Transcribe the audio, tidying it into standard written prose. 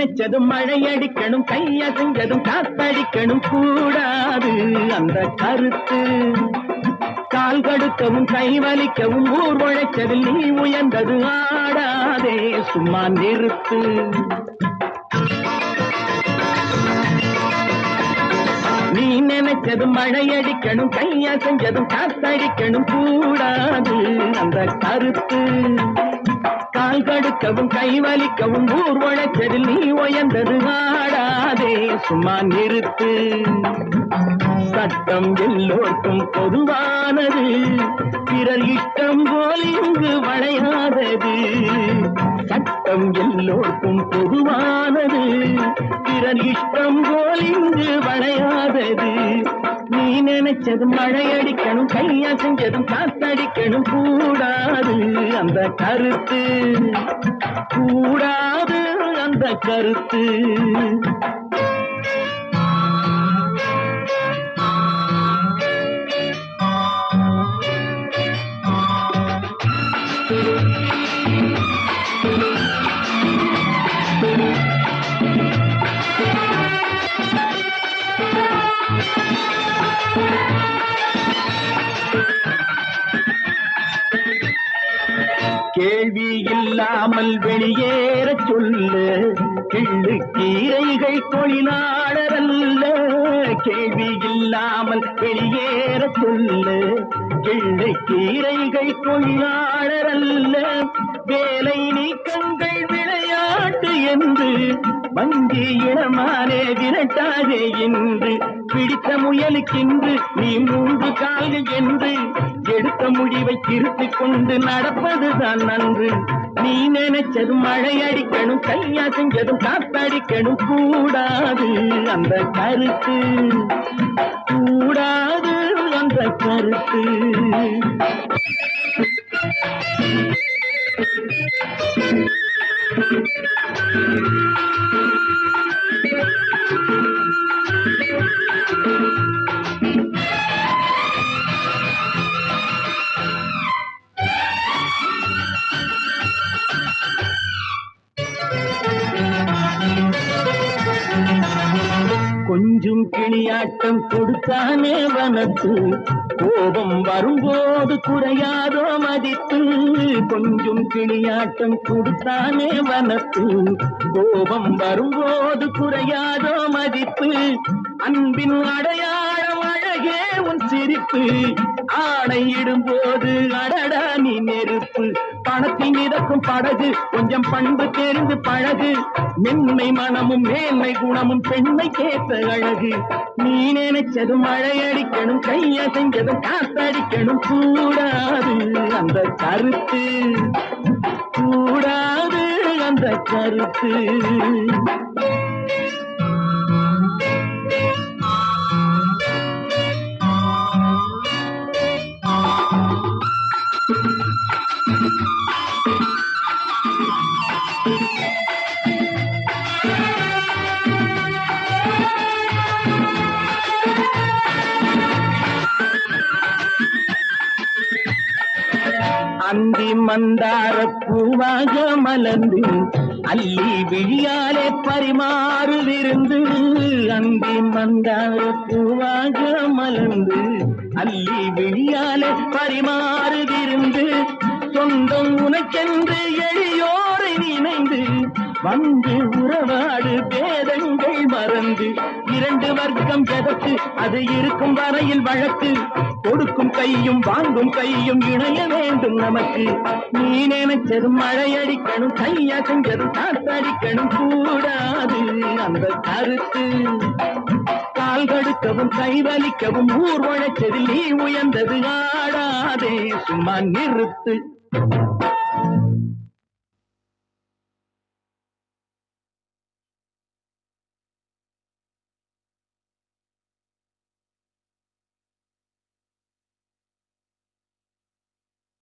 நினைச்சதும் மழையடிக்கணும், கையசைஞ்சதும் காத்தடிக்கணும் கூடாது அந்த கருத்து. கால் கடுக்கவும் கை வலிக்கவும் ஊர் உழைச்சதில் நீ உயர்ந்தது ஆடாதே சும்மா நிறுத்து. நீ நினைச்சதும் மழையடிக்கணும், கையசைஞ்சதும் காத்தடிக்கணும் கூடாது அந்த கருத்து. கால் கடுக்கவும் கை வலிக்கவும் ஊர் உழைச்சதில் நீ உயர்ந்தது ஆடாதே சும்மா நிறுத்து. சட்டம் எல்லோருக்கும் பொதுவானது, பிறர் இஷ்டம் போல் இங்கு வளையாதது. சட்டம் எல்லோருக்கும் பொதுவானது, பிறர் இஷ்டம் போல் இங்கு வளையாதது. நீ நினைச்சதும் மழையடிக்கணும், கையசைஞ்சதும் காத்தடிக்கணும் கூடாது அந்த கருத்து. கூடாது அந்த கருத்து. கேள்வி இல்லாமல் வெளியேற சொல்லு, கிள்ளு கீரைகள் தொழிலாளர் அல்ல. கேள்வி இல்லாமல் வெளியேற சொல்லு, கிள்ளு கீரைகள் தொழிலாளர் அல்ல. வேலை நீக்கங்கள் விளையாட்டு என்று வங்கி இளமானே விரட்டாதே என்று. பிடித்த முயலுக்கென்று நீ 3 கால்கள் என்று எடுத்த முடிவை திருத்திக் கொண்டு நடப்பதுதான் நன்று. நீ நினைச்சதும் மழையடிக்கணும், கையசைஞ்சதும் காத்தடிக்கணும் கூடாது அந்த கருத்து. கூடாது அந்த கருத்து. கொஞ்சம் கிளியாட்டம் கொடுத்தானே வனத்து, கோபம் வரும்போது குறையாதோ மதிப்பு. கொஞ்சம் கிளியாட்டம் கொடுத்தானே வனத்து, கோபம் வரும்போது குறையாதோ மதிப்பு. அன்பின் அடையாளம் அழகே உன் சிரிப்பு, ஆணையிடும் போது அடடா நீ நெருப்பு. பணத்தில் மிதக்கும் படகு கொஞ்சம் பண்பு தெரிந்து பழகு, மென்மை மனமும் மேன்மை குணமும் பெண்மை கேட்ட அழகு. நீ நினைச்சதும் மழையடிக்கணும், கையசைஞ்சதும் காத்தடிக்கணும் கூடாது அந்த கருத்து. கூடாது அந்த கருத்து. அந்தி மந்தார பூவாக மலர்ந்து அள்ளி விழியாலே பரிமாறு விருந்து. அந்தி மந்தார பூவாக மலர்ந்து அள்ளி விழியாலே பரிமாறு விருந்து. சொந்தம் உனக்கென்று எளியோரை நினைந்து வந்து உறவாடு பேதங்கள் மறந்து. 2 வர்க்கம் எதற்கு, அது இருக்கும் வரையில் வழக்கு. கொடுக்கும் கையும் வாங்கும் கையும் இணைய வேண்டும் நமக்கு. நீ நினைச்சதும் மழையடிக்கணும், கையசைஞ்சதும் காத்தடிக்கணும் கூடாது அந்த கருத்து. கால் கடுக்கவும் கை வலிக்கவும் ஊர் உழைச்சதில் நீ உயர்ந்தது ஆடாதே சும்மா நிறுத்து.